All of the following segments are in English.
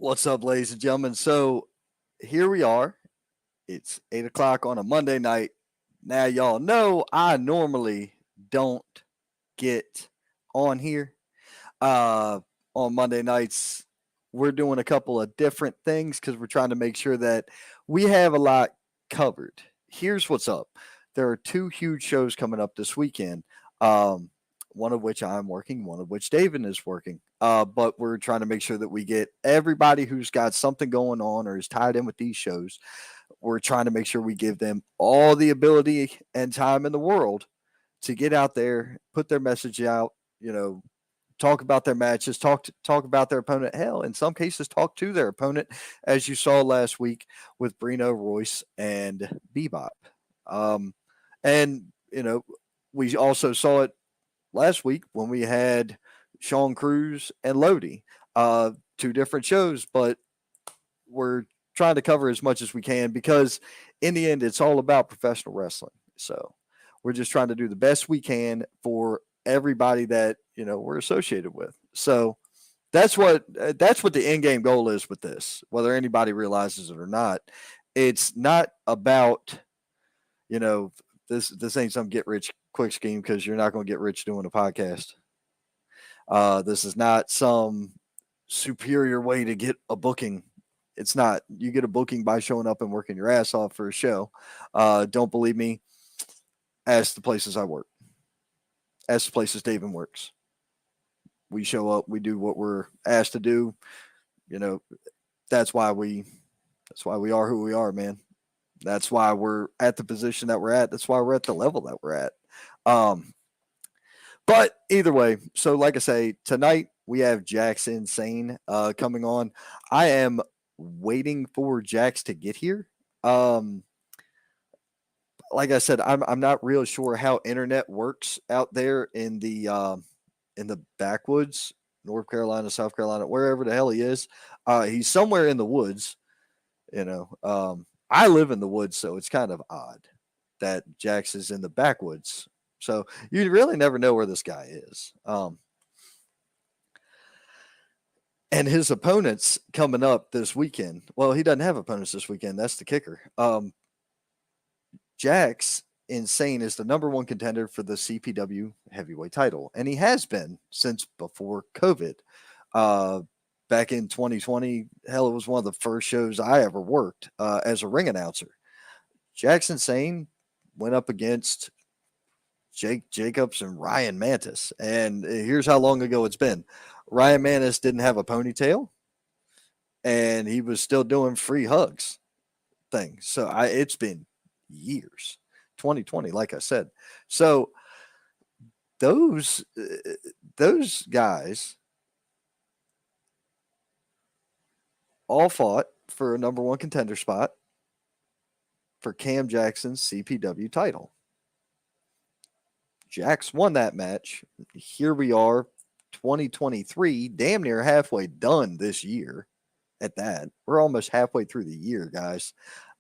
What's up, ladies and gentlemen? So here we are. It's 8 o'clock on a Monday night. Now, y'all know I normally don't get on here on Monday nights. We're doing a couple of different things because we're trying to make sure that we have a lot covered. Here's what's up. There are two huge shows coming up this weekend. One of which I'm working, one of which David is working. But we're trying to make sure that we get everybody who's got something going on or is tied in with these shows. We're trying to make sure we give them all the ability and time in the world to get out there, put their message out, talk about their matches, talk about their opponent. Hell, in some cases, talk to their opponent, as you saw last week with Brino Royce and Bebop. And we also saw it last week when we had Sean Cruz and Lodi, two different shows, but we're trying to cover as much as we can because in the end, it's all about professional wrestling. So we're just trying to do the best we can for everybody that, we're associated with. So that's what the end game goal is with this, whether anybody realizes it or not. It's not about, this ain't some get rich quick scheme because you're not going to get rich doing a podcast. This is not some superior way to get a booking. It's not. You get a booking by showing up and working your ass off for a show. Don't believe me? Ask the places I work. Ask the places David works. We show up. We do what we're asked to do. That's why we are who we are, man. That's why we're at the position that we're at. That's why we're at the level that we're at. But either way, so like I say, tonight we have Jax N coming on. I am waiting for Jax to get here. Like I said, I'm not real sure how internet works out there in the backwoods, North Carolina, South Carolina, wherever the hell he is. He's somewhere in the woods, I live in the woods, so it's kind of odd that Jax is in the backwoods. So you really never know where this guy is. And his opponents coming up this weekend. Well, he doesn't have opponents this weekend. That's the kicker. Jax N is the number one contender for the CPW heavyweight title, and he has been since before COVID. Back in 2020, hell, it was one of the first shows I ever worked as a ring announcer. Jax N went up against Jake Jacobs and Ryan Mantis. And here's how long ago it's been. Ryan Mantis didn't have a ponytail, and he was still doing free hugs thing. So it's been years. 2020, like I said. So those guys all fought for a number one contender spot for Cam Jackson's CPW title. Jax won that match. Here we are, 2023, damn near halfway done this year at that. We're almost halfway through the year, guys.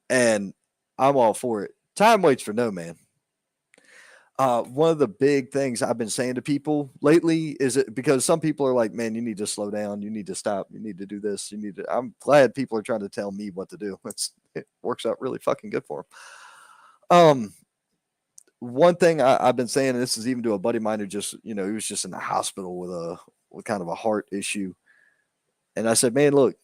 And I'm all for it. Time waits for no man. One of the big things I've been saying to people lately is it because some people are like, man, you need to slow down. You need to stop. You need to do this. I'm glad people are trying to tell me what to do. It works out really fucking good for them. One thing I've been saying, and this is even to a buddy of mine who just, he was just in the hospital with kind of a heart issue. And I said, man, look,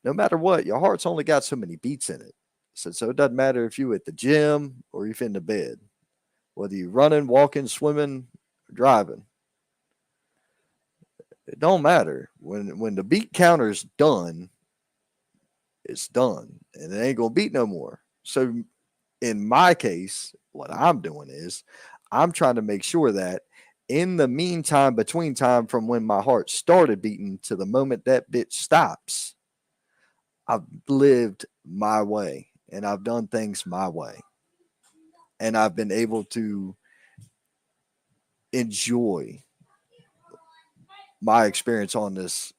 no matter what, your heart's only got so many beats in it. I said, so it doesn't matter if you're at the gym or if you're in the bed, whether you're running, walking, swimming, or driving. It don't matter. When the beat counter's done, it's done. And it ain't going to beat no more. So in my case, what I'm doing is I'm trying to make sure that in the meantime, between time from when my heart started beating to the moment that bitch stops, I've lived my way and I've done things my way. And I've been able to enjoy my experience on this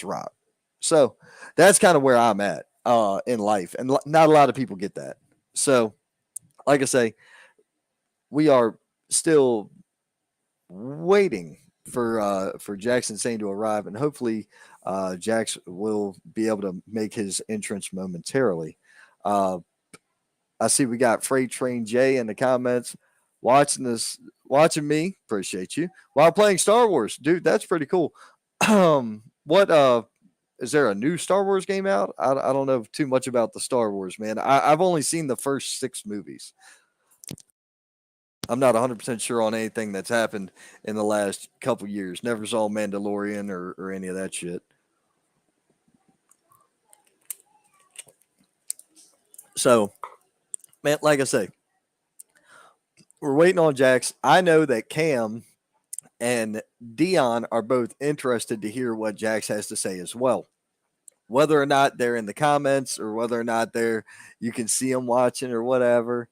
rock. So that's kind of where I'm at in life. And not a lot of people get that. So like I say, we are still waiting for Jax and Saine to arrive, and hopefully Jax will be able to make his entrance momentarily. Uh, I see we got Freight Train Jay in the comments watching me. Appreciate you while playing Star Wars, dude. That's pretty cool. What is there a new Star Wars game out? I don't know too much about the Star Wars, man. I've only seen the first 6 movies. I'm not 100% sure on anything that's happened in the last couple years. Never saw Mandalorian or any of that shit. So, man, like I say, we're waiting on Jax. I know that Cam and Dion are both interested to hear what Jax has to say as well. Whether or not they're in the comments or whether or not you can see them watching or whatever,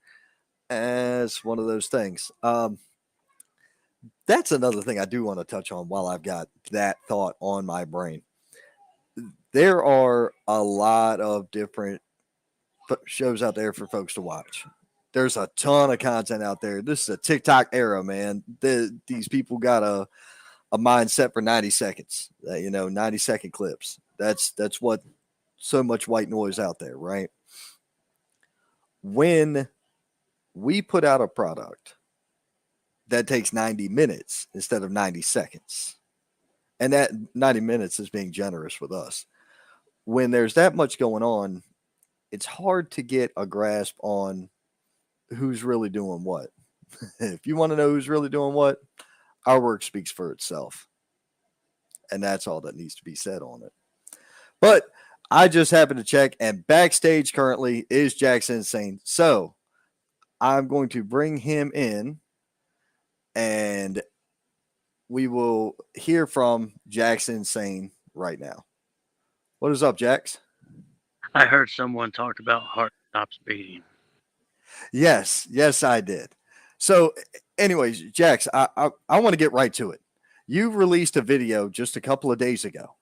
it's one of those things. That's another thing I do want to touch on while I've got that thought on my brain. There are a lot of different shows out there for folks to watch. There's a ton of content out there. This is a TikTok era, man. These people got a mindset for 90 seconds, 90-second clips. That's what so much white noise out there, right? When we put out a product that takes 90 minutes instead of 90 seconds, and that 90 minutes is being generous with us. When there's that much going on, it's hard to get a grasp on who's really doing what. If you want to know who's really doing what, our work speaks for itself. And that's all that needs to be said on it. But I just happened to check, and backstage currently is Jax N. So I'm going to bring him in, and we will hear from Jax N. right now. What is up, Jax? I heard someone talk about heart stops beating. Yes, I did. So, anyways, Jax, I want to get right to it. You released a video just a couple of days ago,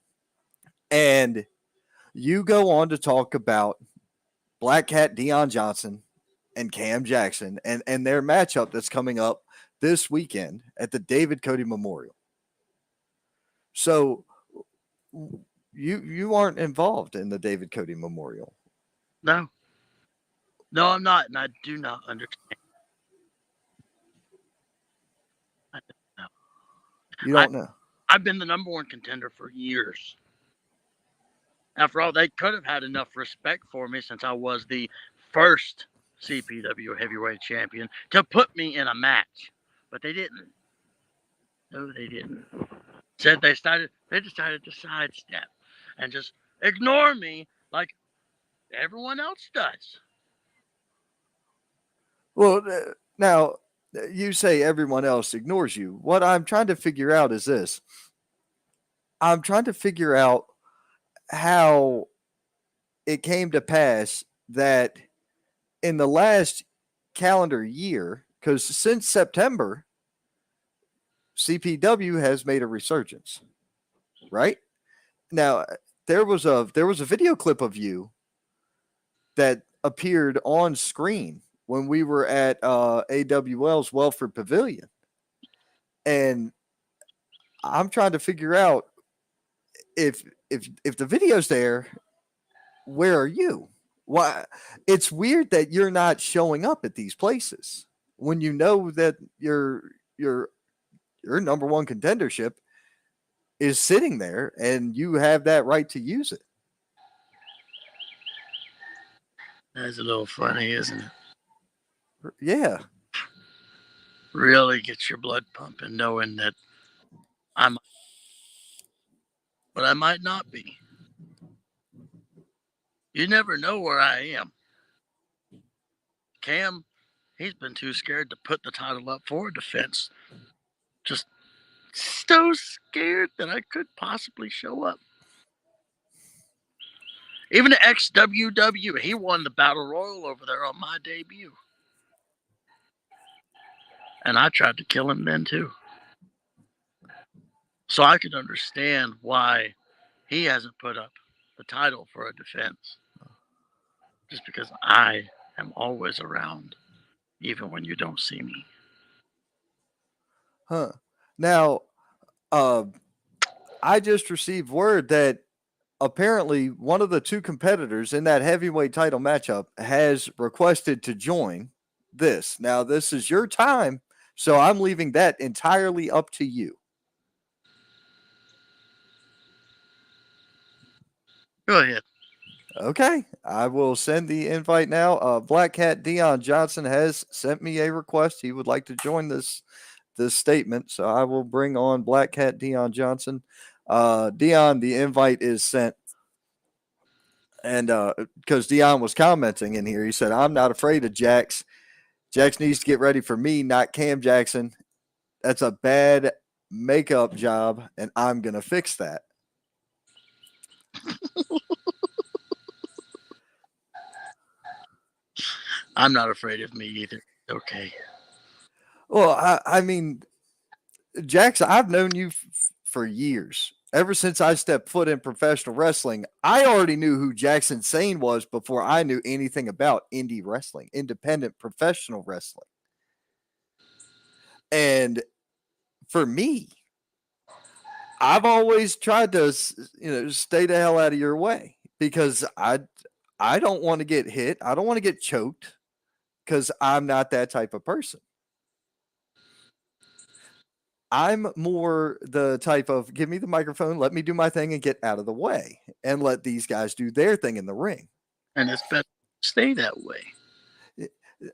and you go on to talk about Black Cat Dion Johnson and Cam Jackson and their matchup that's coming up this weekend at the David Cody Memorial. So, you aren't involved in the David Cody Memorial. No, I'm not, and I do not understand. I don't know. You don't know. I've been the number one contender for years. After all, they could have had enough respect for me since I was the first CPW heavyweight champion to put me in a match, but they didn't. No, they didn't. Said they decided to sidestep and just ignore me like everyone else does. Well, now you say everyone else ignores you. What I'm trying to figure out is this. I'm trying to figure out how it came to pass that in the last calendar year, because since September, CPW has made a resurgence, right? Now, there was a video clip of you that appeared on screen when we were at AWL's Welford Pavilion, and I'm trying to figure out if the video's there, where are you? Why? It's weird that you're not showing up at these places when you know that your number one contendership is sitting there and you have that right to use it. That's a little funny, isn't it? Yeah. Really gets your blood pumping knowing that but I might not be. You never know where I am. Cam, he's been too scared to put the title up for defense. Just so scared that I could possibly show up. Even the XWW, he won the Battle Royal over there on my debut. And I tried to kill him then too. So I could understand why he hasn't put up the title for a defense. Just because I am always around, even when you don't see me. Huh. Now, I just received word that apparently one of the two competitors in that heavyweight title matchup has requested to join this. Now, this is your time, so I'm leaving that entirely up to you. Go ahead. Okay, I will send the invite now. Black Cat Dion Johnson has sent me a request. He would like to join this statement, so I will bring on Black Cat Dion Johnson. Dion, the invite is sent. And because Dion was commenting in here, he said, I'm not afraid of Jax. Jax needs to get ready for me, not Cam Jackson. That's a bad makeup job, and I'm going to fix that. I'm not afraid of me either. Okay. Well, I mean, Jax, I've known you for years. Ever since I stepped foot in professional wrestling, I already knew who Jax N was before I knew anything about indie wrestling, independent professional wrestling. And for me, I've always tried to, stay the hell out of your way because I don't want to get hit. I don't want to get choked because I'm not that type of person. I'm more the type of give me the microphone, let me do my thing and get out of the way and let these guys do their thing in the ring. And it's better to stay that way.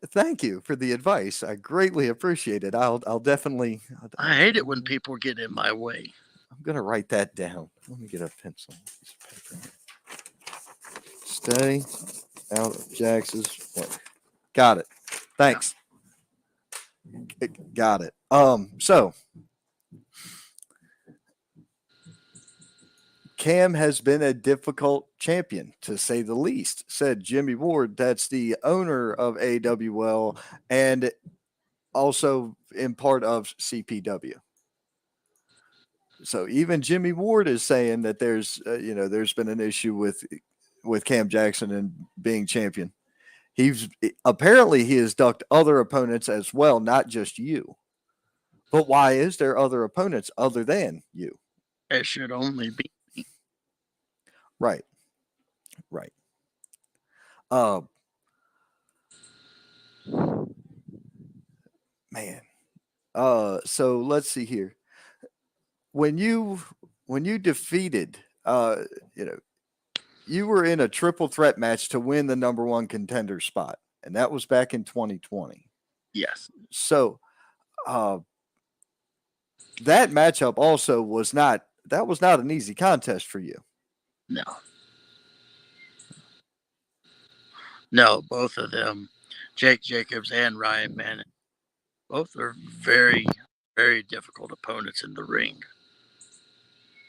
Thank you for the advice. I greatly appreciate it. I'll definitely. I hate it when people get in my way. I'm going to write that down. Let me get a pencil. Stay out of Jax's way. Got it. Thanks. Got it. So Cam has been a difficult champion, to say the least, said Jimmy Ward. That's the owner of AWL and also in part of CPW. So even Jimmy Ward is saying that there's been an issue with Cam Jackson and being champion. He has ducked other opponents as well, not just you. But why is there other opponents other than you? It should only be me. Right. Man. So let's see here. When you defeated, you were in a triple threat match to win the number one contender spot, and that was back in 2020. Yes. So, that matchup also was not an easy contest for you. No, both of them, Jake Jacobs and Ryan Manning, both are very, very difficult opponents in the ring.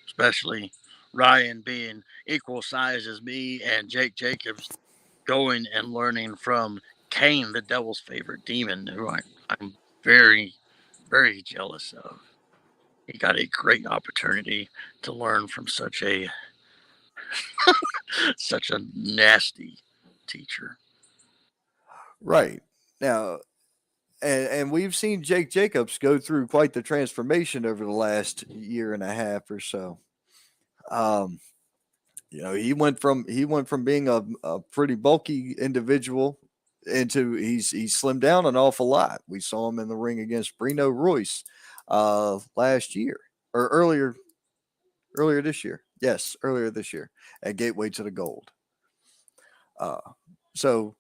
Especially Ryan being equal size as me and Jake Jacobs going and learning from Kane, the devil's favorite demon, who I'm very, very jealous of. He got a great opportunity to learn from such a such a nasty teacher. Right. Now, and we've seen Jake Jacobs go through quite the transformation over the last year and a half or so. He went from being a pretty bulky individual into he's slimmed down an awful lot. We saw him in the ring against Brino Royce last year or earlier this year. Yes, earlier this year at Gateway to the Gold. So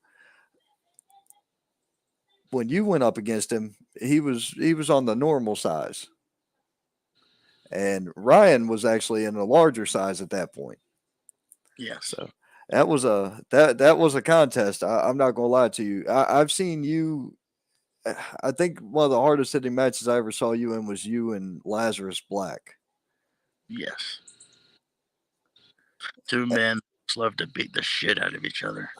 when you went up against him, he was on the normal size. And Ryan was actually in a larger size at that point. Yes. So that was a contest. I'm not gonna lie to you. I've seen you. I think one of the hardest hitting matches I ever saw you in was you and Lazarus Black. Yes. Two men love to beat the shit out of each other.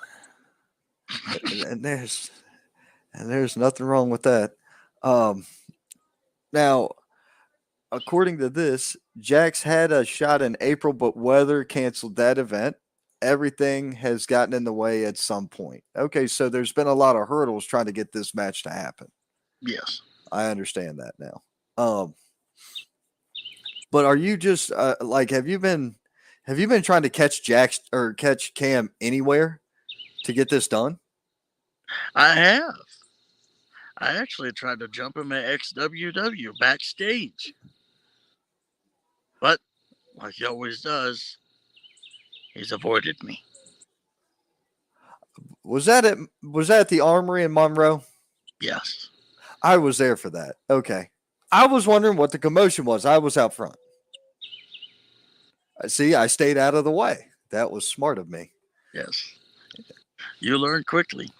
And there's nothing wrong with that. Now, according to this, Jax had a shot in April, but weather canceled that event. Everything has gotten in the way at some point. Okay, so there's been a lot of hurdles trying to get this match to happen. Yes. I understand that now. But are you just like have you been trying to catch Jax or catch Cam anywhere to get this done? I have. I actually tried to jump him at XWW backstage. But, like he always does, he's avoided me. Was that at the Armory in Monroe? Yes. I was there for that. Okay. I was wondering what the commotion was. I was out front. See, I stayed out of the way. That was smart of me. Yes. You learn quickly.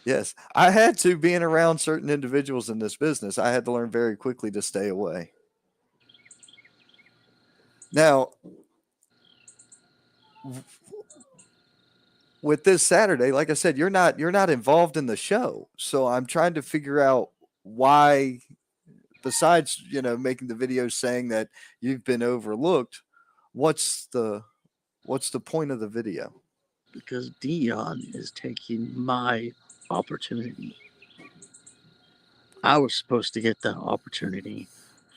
Yes. I had to, being around certain individuals in this business, I had to learn very quickly to stay away. Now, with this Saturday, like I said, you're not involved in the show. So I'm trying to figure out why, besides, making the videos saying that you've been overlooked, what's the point of the video? Because Dion is taking my opportunity. I was supposed to get that opportunity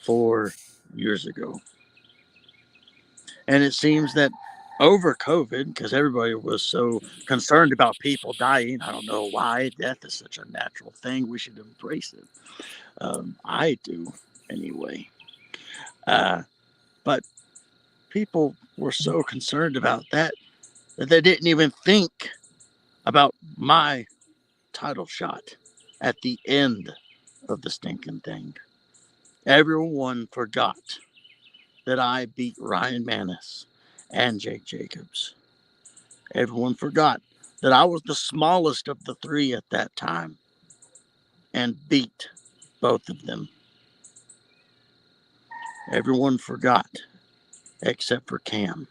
4 years ago. And it seems that over COVID, because everybody was so concerned about people dying, I don't know why. Death is such a natural thing. We should embrace it. I do, anyway. But people were so concerned about that they didn't even think about my title shot at the end of the stinking thing. Everyone forgot that I beat Ryan Manis and Jake Jacobs. Everyone forgot that I was the smallest of the three at that time and beat both of them. Everyone forgot except for Cam.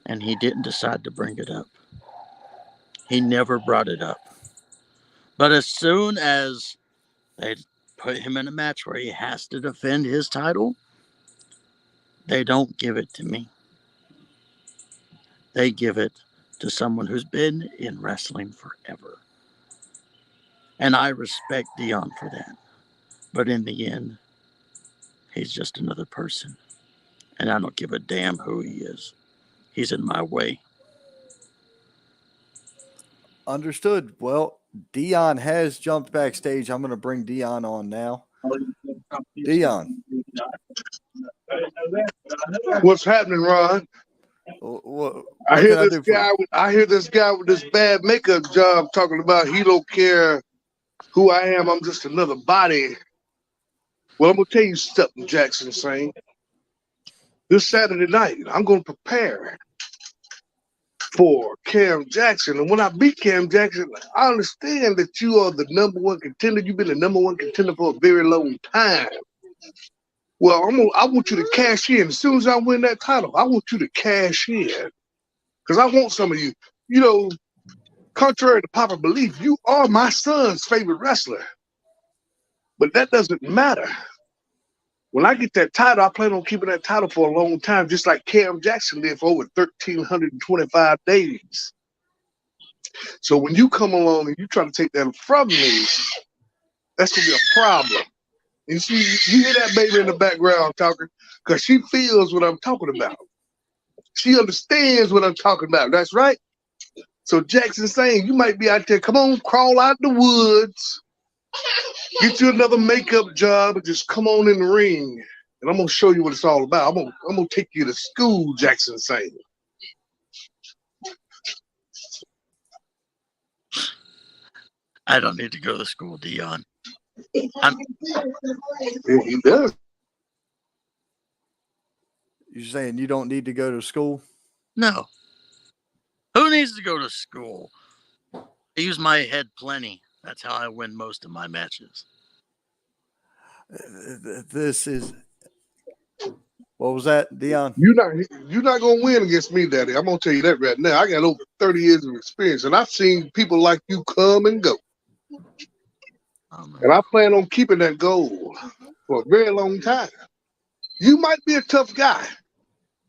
And he didn't decide to bring it up. He never brought it up. But as soon as they put him in a match where he has to defend his title, they don't give it to me. They give it to someone who's been in wrestling forever. And I respect Dion for that. But in the end, he's just another person. And I don't give a damn who he is. He's in my way. Understood. Well, Dion has jumped backstage. I'm going to bring Dion on now. Dion. What's happening, Ron? What I can hear I do for you? I hear this guy with this bad makeup job talking about he don't care who I am. I'm just another body. Well, I'm gonna tell you something, Jax N saying. This Saturday night, I'm gonna prepare for Cam Jackson, and when I beat Cam Jackson, I understand that you are the number one contender. You've been the number one contender for a very long time. Well, I want you to cash in as soon as I win that title. I want you to cash in. Because I want some of you. You know, contrary to popular belief, you are my son's favorite wrestler. But that doesn't matter. When I get that title, I plan on keeping that title for a long time, just like Cam Jackson did for over 1,325 days. So when you come along and you try to take that from me, that's going to be a problem. And see, you hear that baby in the background talking, because she feels what I'm talking about. She understands what I'm talking about. That's right. So Jax N saying, you might be out there, come on, crawl out the woods, get you another makeup job, and just come on in the ring. And I'm going to show you what it's all about. I'm gonna take you to school, Jax N saying. I don't need to go to school, Dion. Yeah, he does. You're saying you don't need to go to school? No. Who needs to go to school? I use my head plenty. That's how I win most of my matches. This is what was that, Dion? You're not gonna win against me, Daddy. I'm gonna tell you that right now. I got over 30 years of experience, and I've seen people like you come and go. And I plan on keeping that goal for a very long time. You might be a tough guy,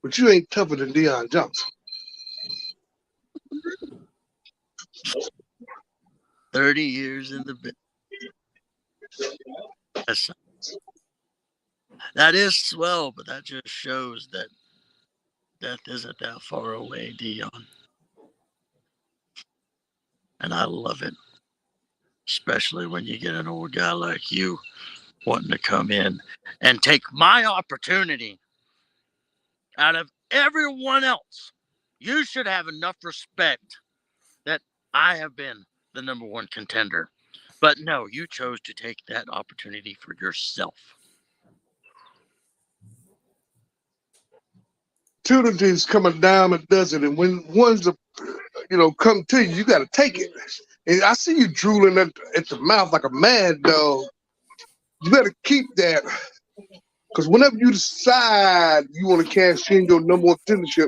but you ain't tougher than Dion Johnson. 30 years in the business. That is swell, but that just shows that death isn't that far away, Dion. And I love it. Especially when you get an old guy like you wanting to come in and take my opportunity out of everyone else. You should have enough respect that I have been the number one contender. But no, you chose to take that opportunity for yourself. Opportunities coming down a dozen, and when one's come to you, you got to take it. And I see you drooling at the mouth like a mad dog. You better keep that, because whenever you decide you want to cash in your number one contendership,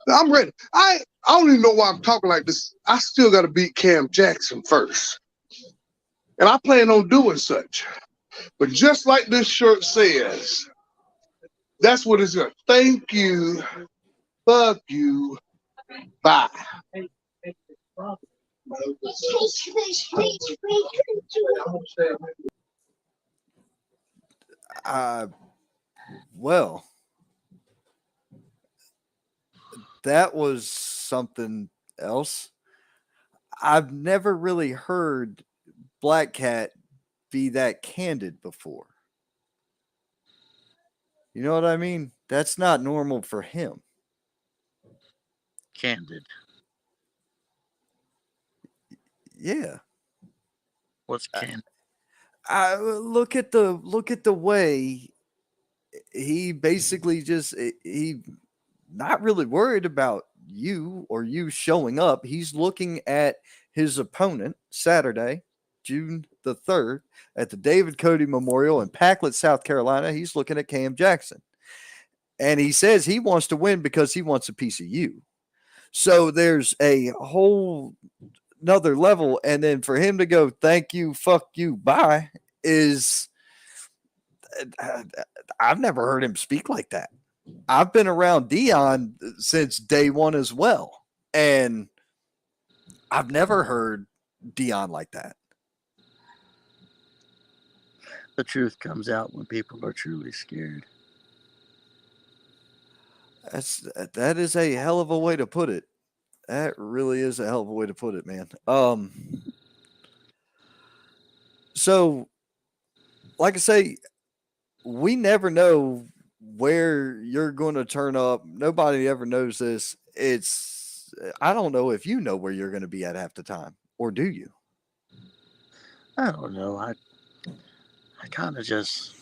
I'm ready. I don't even know why I'm talking like this. I still got to beat Cam Jackson first, and I plan on doing such. But just like this shirt says, that's what it's going. Thank you. Fuck you. Bye. Well, that was something else. I've never really heard Black Cat be that candid before. You know what I mean? That's not normal for him. Candid. Yeah. What's candid? I look at the way he basically just he not really worried about you or you showing up. He's looking at his opponent Saturday, June the 3rd, at the David Cody Memorial in Packlet, South Carolina. He's looking at Cam Jackson. And he says he wants to win because he wants a piece of you. So there's a whole another level. And then for him to go, thank you, fuck you, bye, is I've never heard him speak like that. I've been around Dion since day one as well. And I've never heard Dion like that. The truth comes out when people are truly scared. That is a hell of a way to put it. That really is a hell of a way to put it, man. So, like I say, we never know where you're going to turn up. Nobody ever knows this. I don't know if you know where you're going to be at half the time, or do you? I don't know. I kind of just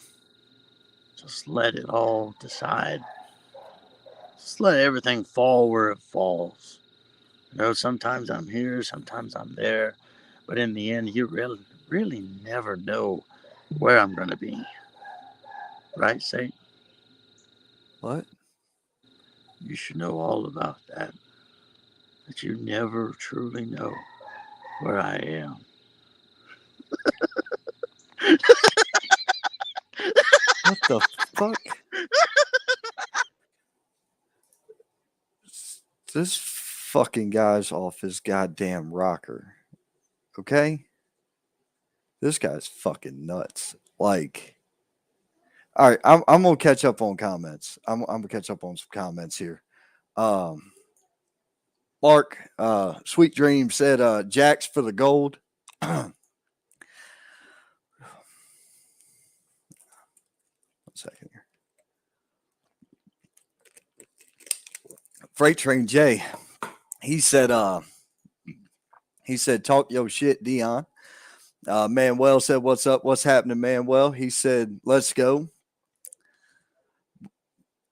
let it all decide. Just let everything fall where it falls. You know, sometimes I'm here, sometimes I'm there, but in the end, you really never know where I'm going to be. Right, Saine? What? You should know all about that. That you never truly know where I am. What the fuck? This fucking guy's off his goddamn rocker. Okay? This guy's fucking nuts. Like, all right, I'm gonna catch up on comments. I'm gonna catch up on some comments here. Mark, Sweet Dream said, Jax for the gold. 1 second here. Freight Train J, he said, talk your shit, Dion. Manuel said, what's up? What's happening, Manuel? He said, let's go.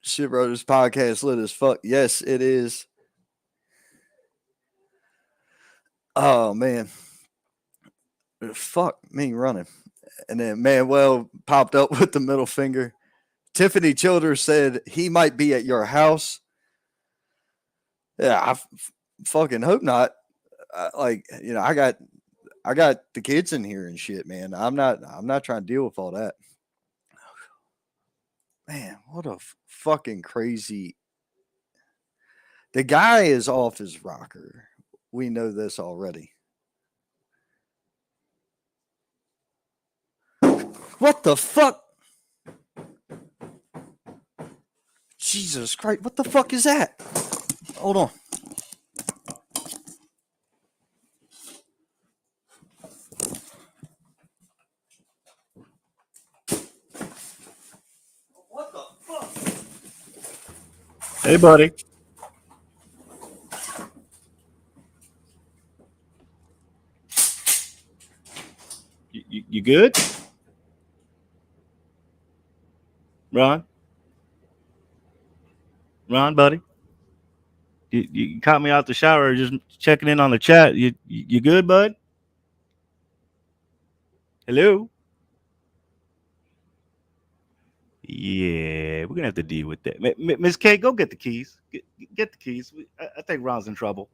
Shit, bro, this podcast lit as fuck. Yes, it is. Oh, man. Fuck me running. And then Manuel popped up with the middle finger. Tiffany Childers said he might be at your house. Yeah, I fucking hope not. I got the kids in here and shit, man. I'm not trying to deal with all that. Man, what a fucking crazy. The guy is off his rocker. We know this already. What the fuck? Jesus Christ, what the fuck is that? Hold on. What the fuck? Hey, buddy. You good? Ron? Ron, buddy? You caught me out the shower just checking in on the chat. You good, bud? Hello? Yeah, we're going to have to deal with that. Miss K, go get the keys. Get the keys. I think Ron's in trouble.